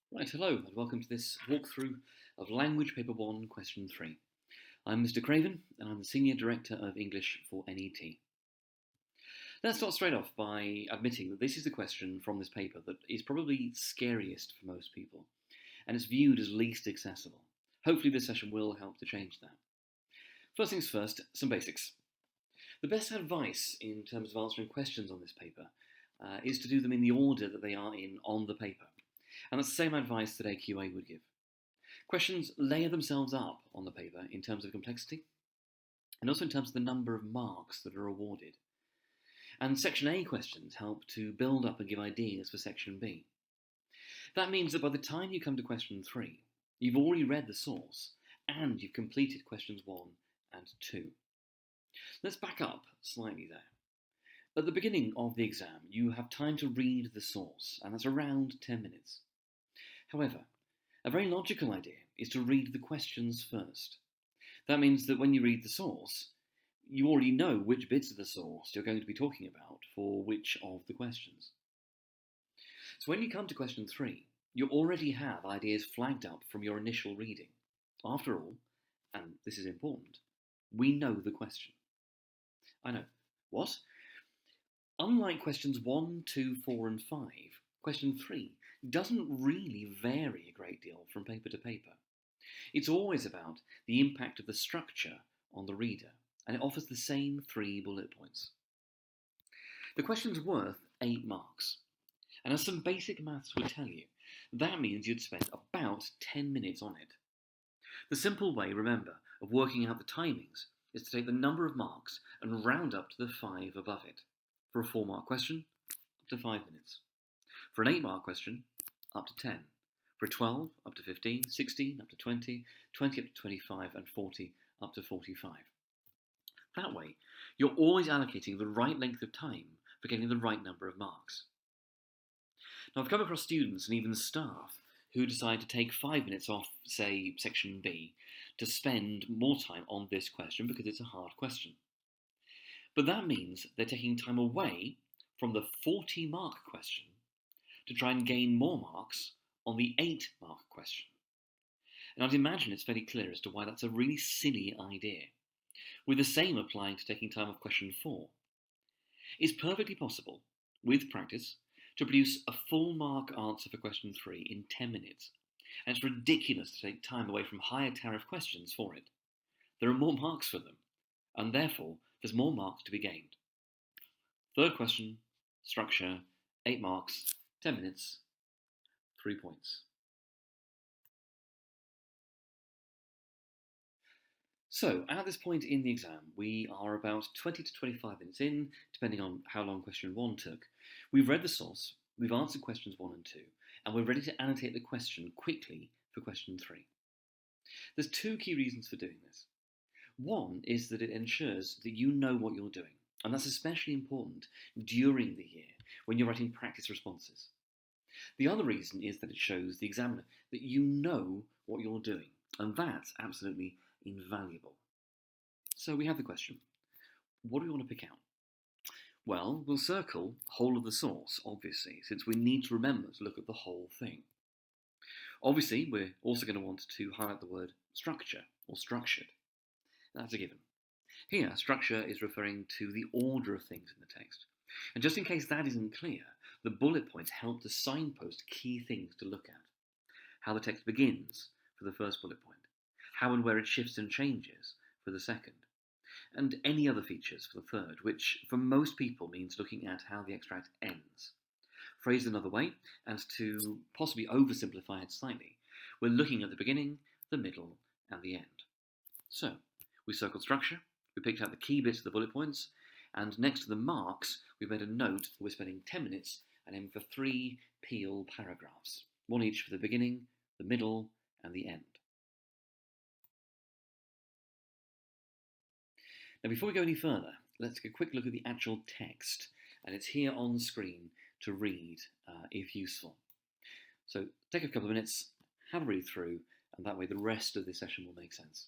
Right, hello, and welcome to this walkthrough of Language Paper 1, Question 3. I'm Mr. Craven, and I'm the Senior Director of English for NET. Let's start straight off by admitting that this is the question from this paper that is probably scariest for most people, and it's viewed as least accessible. Hopefully this session will help to change that. First things first, some basics. The best advice in terms of answering questions on this paper is to do them in the order that they are in on the paper. And that's the same advice that AQA would give. Questions layer themselves up on the paper in terms of complexity and also in terms of the number of marks that are awarded. And Section A questions help to build up and give ideas for Section B. That means that by the time you come to question 3, you've already read the source and you've completed questions 1 and 2. Let's back up slightly there. At the beginning of the exam, you have time to read the source, and that's around 10 minutes. However, a very logical idea is to read the questions first. That means that when you read the source, you already know which bits of the source you're going to be talking about for which of the questions. So when you come to question 3, you already have ideas flagged up from your initial reading. After all, and this is important, we know the question. I know. What? Unlike questions 1, 2, 4 and 5, question 3 doesn't really vary a great deal from paper to paper. It's always about the impact of the structure on the reader, and it offers the same 3 bullet points. The question's worth 8 marks, and as some basic maths would tell you, that means you'd spend about 10 minutes on it. The simple way, remember, of working out the timings is to take the number of marks and round up to the 5 above it. For a 4-mark question, up to 5 minutes. For an 8-mark question, up to 10. For a 12, up to 15, 16, up to 20, 20 up to 25, and 40 up to 45. That way, you're always allocating the right length of time for getting the right number of marks. Now, I've come across students and even staff who decide to take 5 minutes off, say, section B, to spend more time on this question because it's a hard question. But that means they're taking time away from the 40-mark question to try and gain more marks on the 8-mark question. And I'd imagine it's fairly clear as to why that's a really silly idea, with the same applying to taking time off question 4. It's perfectly possible, with practice, to produce a full mark answer for question 3 in 10 minutes, and it's ridiculous to take time away from higher tariff questions for it. There are more marks for them, and therefore there's more marks to be gained. Third question, structure, 8 marks, 10 minutes, 3 points. So, at this point in the exam, we are about 20 to 25 minutes in, depending on how long question 1 took. We've read the source, we've answered questions 1 and 2, and we're ready to annotate the question quickly for question 3. There's 2 key reasons for doing this. One is that it ensures that you know what you're doing, and that's especially important during the year when you're writing practice responses. The other reason is that it shows the examiner that you know what you're doing, and that's absolutely invaluable. So we have the question. What do we want to pick out? Well, we'll circle whole of the source, obviously, since we need to remember to look at the whole thing. Obviously, we're also going to want to highlight the word structure or structured. That's a given. Here, structure is referring to the order of things in the text. And just in case that isn't clear, the bullet points help to signpost key things to look at. How the text begins for the first bullet point, how and where it shifts and changes for the second, and any other features for the third, which for most people means looking at how the extract ends. Phrased another way, and to possibly oversimplify it slightly, we're looking at the beginning, the middle, and the end. So, we circled structure, we picked out the key bits of the bullet points, and next to the marks, we've made a note that we're spending 10 minutes and aiming for 3 Peel paragraphs, one each for the beginning, the middle, and the end. Now, before we go any further, let's take a quick look at the actual text, and it's here on the screen to read if useful. So take a couple of minutes, have a read through, and that way the rest of this session will make sense.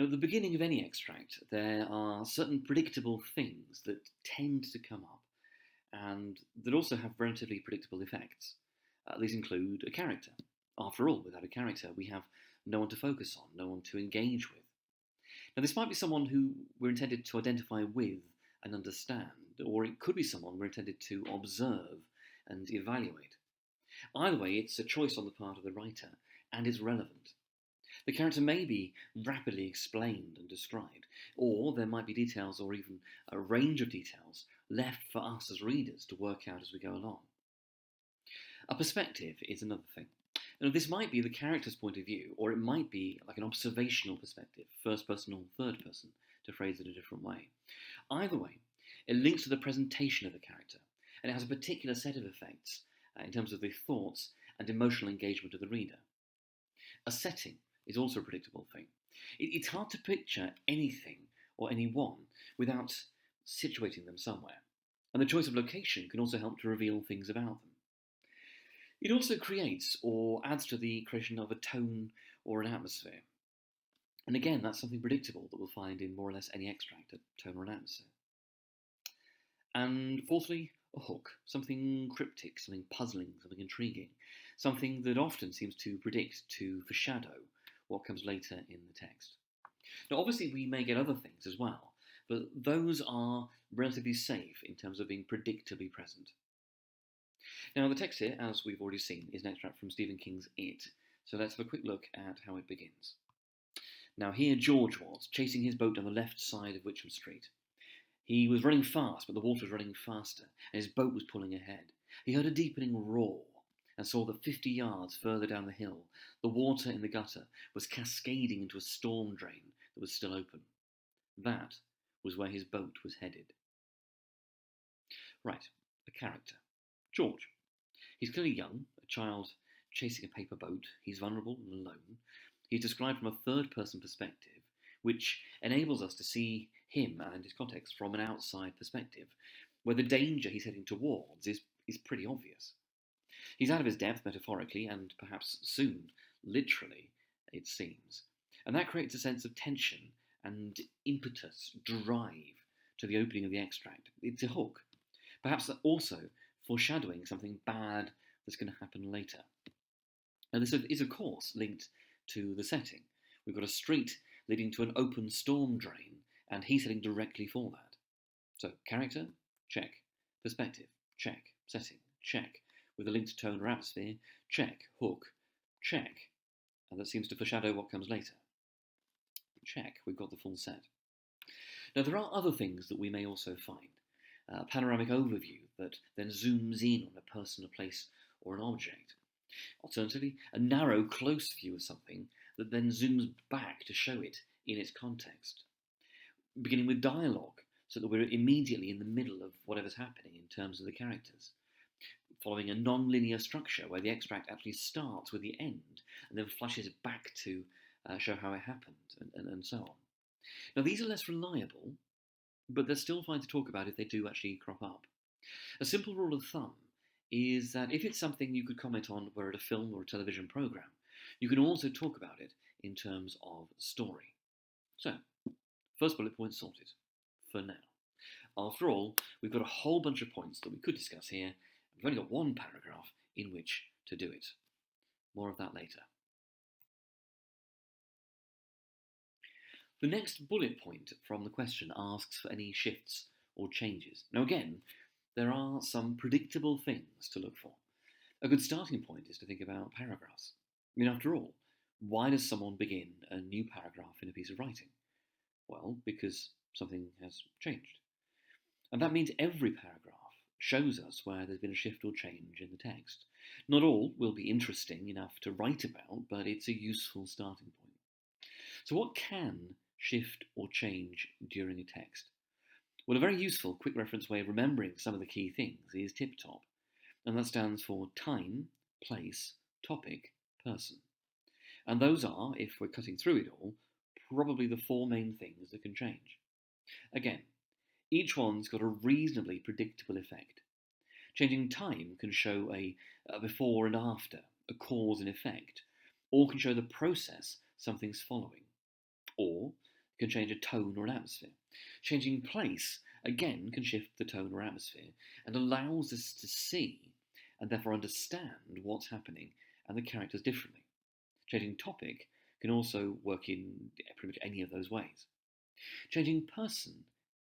Now, at the beginning of any extract, there are certain predictable things that tend to come up, and that also have relatively predictable effects. These include a character. After all, without a character, we have no one to focus on, no one to engage with. Now, this might be someone who we're intended to identify with and understand, or it could be someone we're intended to observe and evaluate. Either way, it's a choice on the part of the writer, and it's relevant. The character may be rapidly explained and described, or there might be details or even a range of details left for us as readers to work out as we go along. A perspective is another thing. Now, this might be the character's point of view, or it might be like an observational perspective, first person or third person, to phrase it a different way. Either way, it links to the presentation of the character, and it has a particular set of effects in terms of the thoughts and emotional engagement of the reader. A setting is also a predictable thing. It's hard to picture anything or anyone without situating them somewhere, and the choice of location can also help to reveal things about them. It also creates or adds to the creation of a tone or an atmosphere. And again, that's something predictable that we'll find in more or less any extract, a tone or an atmosphere. And fourthly, a hook, something cryptic, something puzzling, something intriguing, something that often seems to predict, to foreshadow what comes later in the text. Now, obviously, we may get other things as well, but those are relatively safe in terms of being predictably present. Now, the text here, as we've already seen, is an extract from Stephen King's It, so let's have a quick look at how it begins. Now, here George was, chasing his boat down the left side of Witcham Street. He was running fast, but the water was running faster, and his boat was pulling ahead. He heard a deepening roar, and saw that 50 yards further down the hill, the water in the gutter was cascading into a storm drain that was still open. That was where his boat was headed. Right, a character. George. He's clearly young, a child chasing a paper boat. He's vulnerable and alone. He's described from a third-person perspective, which enables us to see him and his context from an outside perspective, where the danger he's heading towards is pretty obvious. He's out of his depth metaphorically, and perhaps soon, literally, it seems. And that creates a sense of tension and impetus, drive, to the opening of the extract. It's a hook. Perhaps also foreshadowing something bad that's going to happen later. Now, this is, of course, linked to the setting. We've got a street leading to an open storm drain, and he's heading directly for that. So, character, check. Perspective, check. Setting, check. With a linked tone or atmosphere, check. Hook, check. And that seems to foreshadow what comes later. Check, we've got the full set. Now, there are other things that we may also find. A panoramic overview that then zooms in on a person, a place, or an object. Alternatively, a narrow, close view of something that then zooms back to show it in its context. Beginning with dialogue, so that we're immediately in the middle of whatever's happening in terms of the characters. Following a non-linear structure where the extract actually starts with the end and then flashes back to show how it happened, and so on. Now, these are less reliable, but they're still fine to talk about if they do actually crop up. A simple rule of thumb is that if it's something you could comment on were at a film or a television program, you can also talk about it in terms of story. So, first bullet point sorted, for now. After all, we've got a whole bunch of points that we could discuss here, and we've only got one paragraph in which to do it. More of that later. The next bullet point from the question asks for any shifts or changes. Now again, there are some predictable things to look for. A good starting point is to think about paragraphs. I mean, after all, why does someone begin a new paragraph in a piece of writing? Well, because something has changed. And that means every paragraph shows us where there's been a shift or change in the text. Not all will be interesting enough to write about, but it's a useful starting point. So what can shift or change during a text? Well, a very useful quick reference way of remembering some of the key things is tip-top, and that stands for time, place, topic, person. And those are, if we're cutting through it all, probably the four main things that can change. Again, each one's got a reasonably predictable effect. Changing time can show a before and after, a cause and effect, or can show the process something's following, or can change a tone or an atmosphere. Changing place again can shift the tone or atmosphere and allows us to see and therefore understand what's happening and the characters differently. Changing topic can also work in pretty much any of those ways. Changing person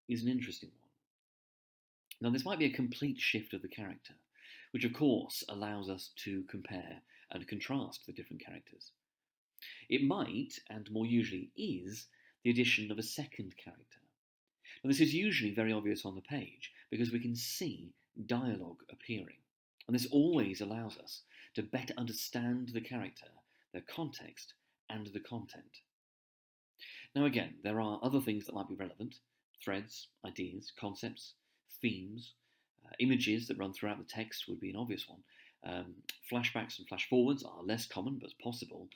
is an interesting one. Now, this might be a complete shift of the character, which of course allows us to compare and contrast the different characters. It might, and more usually is, the addition of a second character. Now, this is usually very obvious on the page because we can see dialogue appearing, and this always allows us to better understand the character, their context, and the content. Now, again, there are other things that might be relevant: threads, ideas, concepts, themes, images that run throughout the text would be an obvious one. Flashbacks and flash forwards are less common but possible,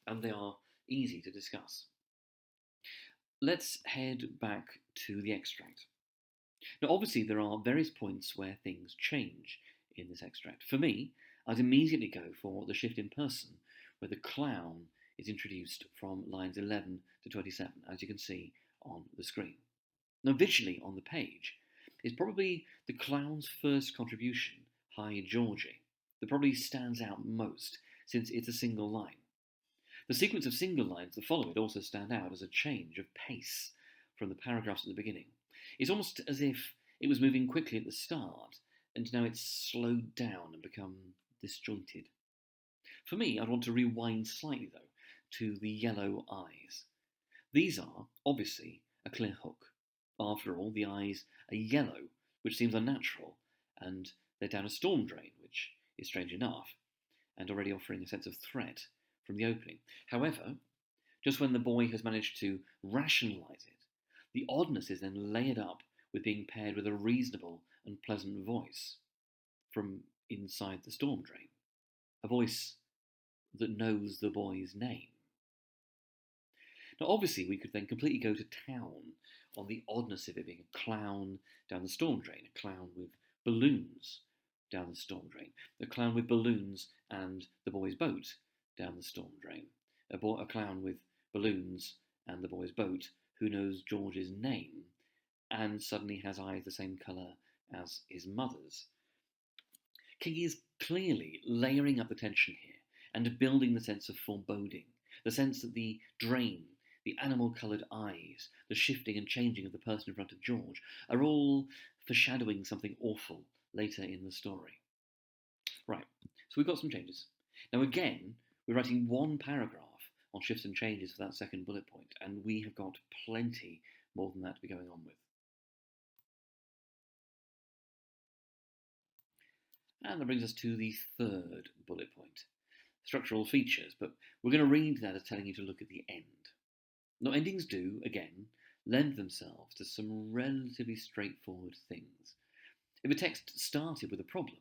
and they are easy to discuss. Let's head back to the extract. Now, obviously, there are various points where things change in this extract. For me, I'd immediately go for the shift in person, where the clown is introduced from lines 11 to 27, as you can see on the screen. Now, visually on the page is probably the clown's first contribution, Hi Georgie, that probably stands out most, since it's a single line. The sequence of single lines that follow it also stand out as a change of pace from the paragraphs at the beginning. It's almost as if it was moving quickly at the start, and now it's slowed down and become disjointed. For me, I'd want to rewind slightly, though, to the yellow eyes. These are, obviously, a clear hook. After all, the eyes are yellow, which seems unnatural, and they're down a storm drain, which is strange enough, and already offering a sense of threat from the opening. However, just when the boy has managed to rationalise it, the oddness is then layered up with being paired with a reasonable and pleasant voice from inside the storm drain, a voice that knows the boy's name. Now, obviously, we could then completely go to town on the oddness of it being a clown down the storm drain, a clown with balloons down the storm drain, a clown with balloons and the boy's boat down the storm drain, a clown with balloons and the boy's boat who knows George's name and suddenly has eyes the same colour as his mother's. King is clearly layering up the tension here and building the sense of foreboding, the sense that the drain, the animal-coloured eyes, the shifting and changing of the person in front of George are all foreshadowing something awful later in the story. Right, so we've got some changes. Now again, we're writing one paragraph on shifts and changes for that second bullet point, and we have got plenty more than that to be going on with. And that brings us to the third bullet point, structural features, but we're going to read that as telling you to look at the end. Now, endings do, again, lend themselves to some relatively straightforward things. If a text started with a problem,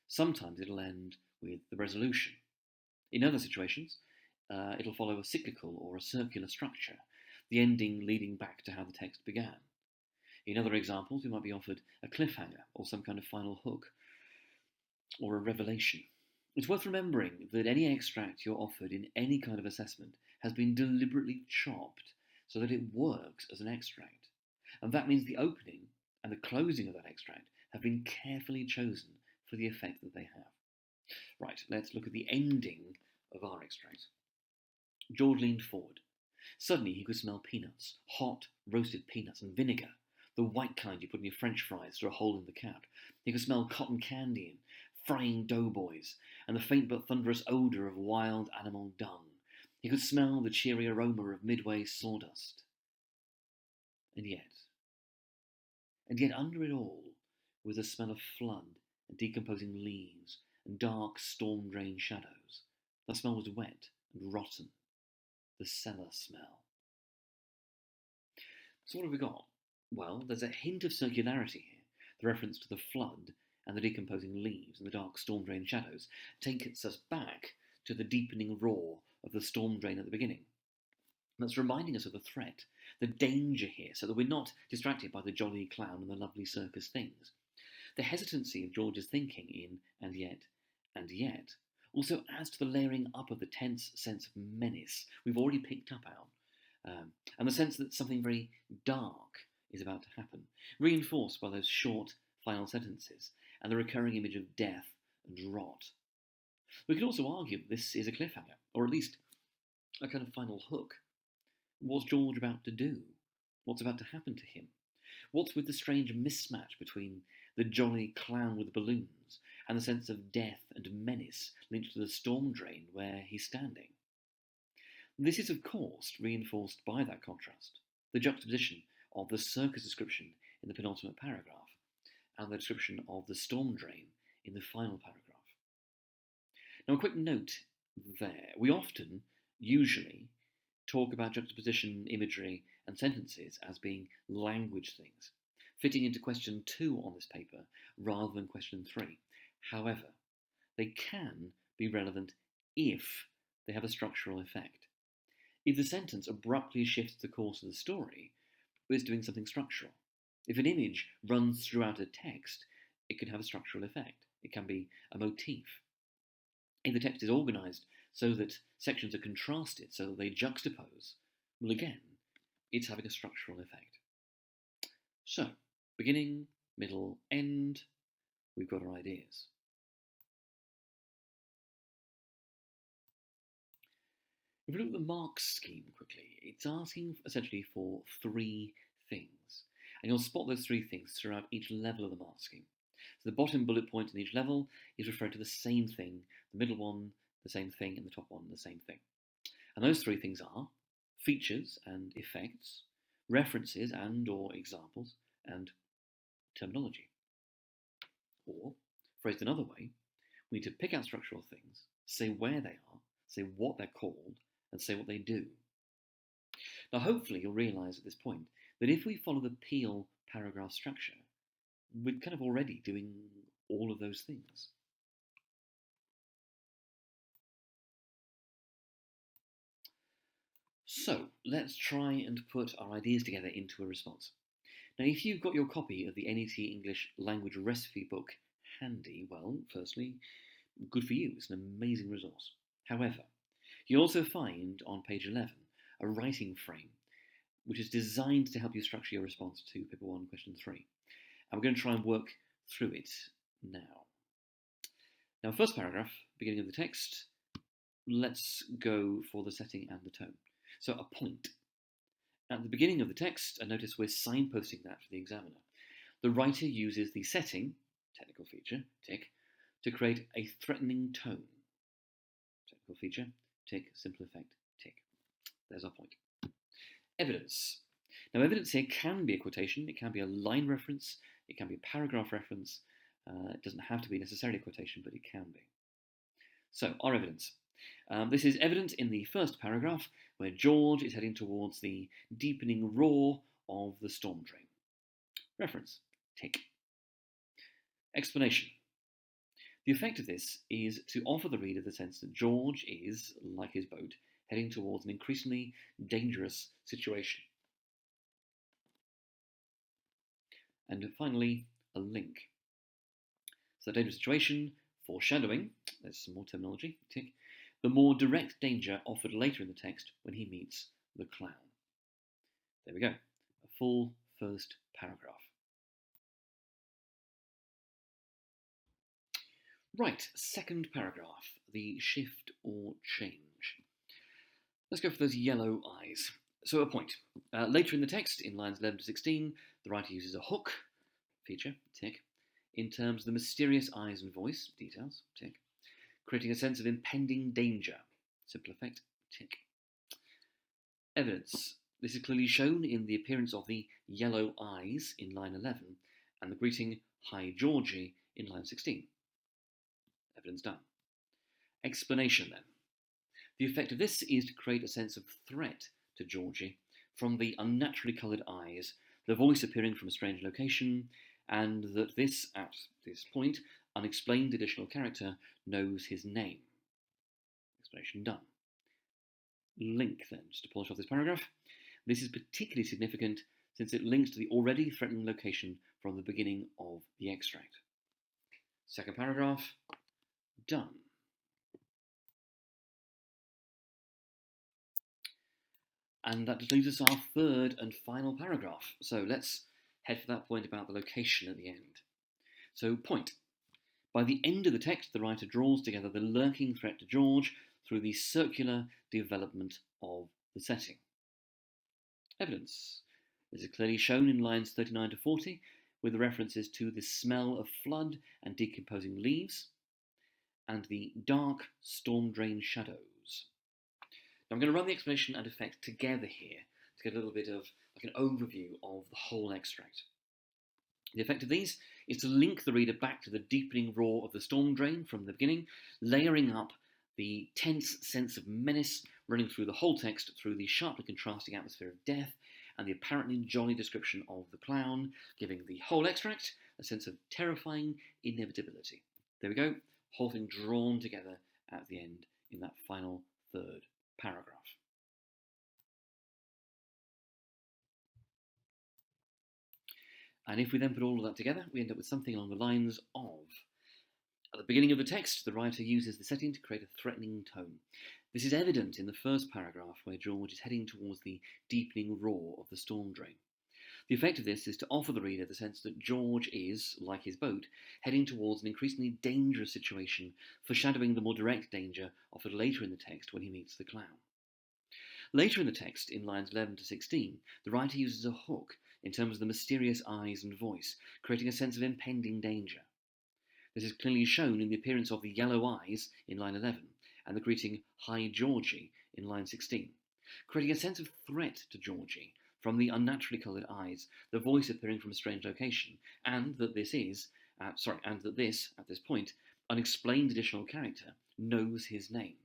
sometimes it'll end with the resolution. In other situations, it'll follow a cyclical or a circular structure, the ending leading back to how the text began. In other examples, we might be offered a cliffhanger or some kind of final hook, or a revelation. It's worth remembering that any extract you're offered in any kind of assessment has been deliberately chopped so that it works as an extract. And that means the opening and the closing of that extract have been carefully chosen for the effect that they have. Right, let's look at the ending of our extract. George leaned forward. Suddenly he could smell peanuts, hot, roasted peanuts and vinegar, the white kind you put in your French fries through a hole in the cap. He could smell cotton candy and frying doughboys, and the faint but thunderous odour of wild animal dung. He could smell the cheery aroma of Midway sawdust. And yet under it all was the smell of flood and decomposing leaves and dark storm-drained shadows. The smell was wet and rotten, the cellar smell. So what have we got? Well, there's a hint of circularity here. The reference to the flood and the decomposing leaves and the dark storm-drained shadows takes us back to the deepening roar of the storm drain at the beginning. That's reminding us of the threat, the danger here, so that we're not distracted by the jolly clown and the lovely circus things. The hesitancy of George's thinking in and yet also adds to the layering up of the tense sense of menace we've already picked up on, and the sense that something very dark is about to happen, reinforced by those short final sentences and the recurring image of death and rot. We could also argue that this is a cliffhanger, or at least a kind of final hook. What's George about to do? What's about to happen to him? What's with the strange mismatch between the jolly clown with balloons and the sense of death and menace linked to the storm drain where he's standing? This is, of course, reinforced by that contrast, the juxtaposition of the circus description in the penultimate paragraph and the description of the storm drain in the final paragraph. Now, a quick note there. We often, usually, talk about juxtaposition, imagery, and sentences as being language things, fitting into question 2 on this paper rather than question 3. However, they can be relevant if they have a structural effect. If the sentence abruptly shifts the course of the story, it's doing something structural. If an image runs throughout a text, it can have a structural effect. It can be a motif. If the text is organised so that sections are contrasted, so that they juxtapose, well, again, it's having a structural effect. So, beginning, middle, end, we've got our ideas. If we look at the marks scheme quickly, it's asking essentially for 3 things. And you'll spot those 3 things throughout each level of the mark scheme. So the bottom bullet point in each level is referring to the same thing, the middle one, the same thing, and the top one, the same thing. And those 3 things are features and effects, references and or examples, and terminology. Or, phrased another way, we need to pick out structural things, say where they are, say what they're called, and say what they do. Now, hopefully you'll realise at this point that if we follow the Peel paragraph structure, we're kind of already doing all of those things. So, let's try and put our ideas together into a response. Now, if you've got your copy of the NET English Language Recipe book handy, well, firstly, good for you, it's an amazing resource. However, you'll also find on page 11 a writing frame which is designed to help you structure your response to paper 1, question 3. And we're going to try and work through it now. Now, first paragraph, beginning of the text, let's go for the setting and the tone. So, a point. At the beginning of the text, and notice we're signposting that for the examiner, the writer uses the setting, technical feature, tick, to create a threatening tone. Technical feature, tick, simple effect, tick. There's our point. Evidence. Now, evidence here can be a quotation, it can be a line reference, it can be a paragraph reference. It doesn't have to be necessarily a quotation, but it can be. So, our evidence. This is evident in the first paragraph, where George is heading towards the deepening roar of the storm drain. Reference, tick. Explanation. The effect of this is to offer the reader the sense that George is, like his boat, heading towards an increasingly dangerous situation. And finally, a link. So, dangerous situation, foreshadowing, there's some more terminology, tick, the more direct danger offered later in the text when he meets the clown. There we go, a full first paragraph. Right, second paragraph, the shift or change. Let's go for those yellow eyes. So, a point. Later in the text, in lines 11 to 16, the writer uses a hook, feature, tick, in terms of the mysterious eyes and voice, details, tick, creating a sense of impending danger, simple effect, tick. Evidence. This is clearly shown in the appearance of the yellow eyes in line 11 and the greeting, "Hi Georgie," in line 16. Evidence done. Explanation then. The effect of this is to create a sense of threat to Georgie from the unnaturally coloured eyes, the voice appearing from a strange location, and that this, at this point, unexplained additional character knows his name. Explanation done. Link then, just to polish off this paragraph. This is particularly significant since it links to the already threatening location from the beginning of the extract. Second paragraph, done. And that just leaves us our third and final paragraph. So let's head for that point about the location at the end. So, point. By the end of the text, the writer draws together the lurking threat to George through the circular development of the setting. Evidence. This is clearly shown in lines 39 to 40, with the references to the smell of flood and decomposing leaves, and the dark storm-drained shadows. Now I'm going to run the explanation and effect together here to get a little bit of like an overview of the whole extract. The effect of these is to link the reader back to the deepening roar of the storm drain from the beginning, layering up the tense sense of menace running through the whole text through the sharply contrasting atmosphere of death and the apparently jolly description of the clown, giving the whole extract a sense of terrifying inevitability. There we go, whole thing drawn together at the end in that final third paragraph. And if we then put all of that together, we end up with something along the lines of: at the beginning of the text, the writer uses the setting to create a threatening tone. This is evident in the first paragraph, where George is heading towards the deepening roar of the storm drain. The effect of this is to offer the reader the sense that George is, like his boat, heading towards an increasingly dangerous situation, foreshadowing the more direct danger offered later in the text when he meets the clown. Later in the text, in lines 11 to 16, the writer uses a hook in terms of the mysterious eyes and voice, creating a sense of impending danger. This is clearly shown in the appearance of the yellow eyes in line 11 and the greeting "Hi Georgie" in line 16, creating a sense of threat to Georgie from the unnaturally coloured eyes, the voice appearing from a strange location, and that this, at this point, unexplained additional character knows his name.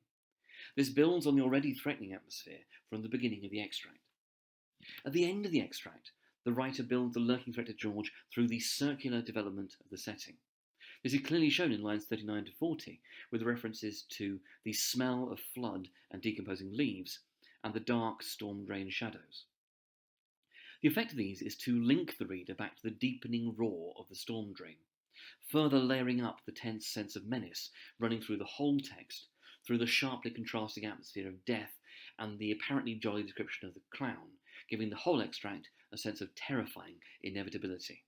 This builds on the already threatening atmosphere from the beginning of the extract. At the end of the extract, the writer builds the lurking threat to George through the circular development of the setting. This is clearly shown in lines 39 to 40, with references to the smell of flood and decomposing leaves, and the dark storm-drained shadows. The effect of these is to link the reader back to the deepening roar of the storm drain, further layering up the tense sense of menace running through the whole text, through the sharply contrasting atmosphere of death and the apparently jolly description of the clown, giving the whole extract a sense of terrifying inevitability.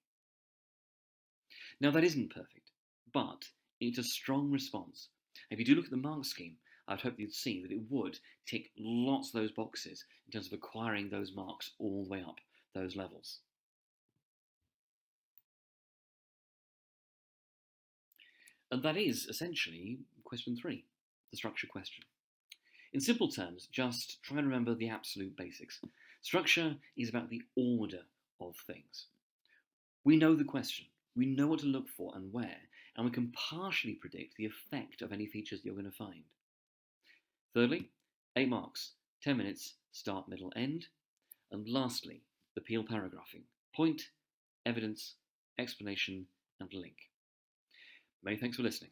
Now that isn't perfect, but it's a strong response. If you do look at the mark scheme, I'd hope you'd see that it would tick lots of those boxes in terms of acquiring those marks all the way up those levels. And that is essentially question 3, the structure question. In simple terms, just try and remember the absolute basics. Structure is about the order of things. We know the question, we know what to look for and where, and we can partially predict the effect of any features that you're going to find. Thirdly, 8 marks, 10 minutes, start, middle, end. And lastly, the Peel paragraphing: point, evidence, explanation, and link. Many thanks for listening.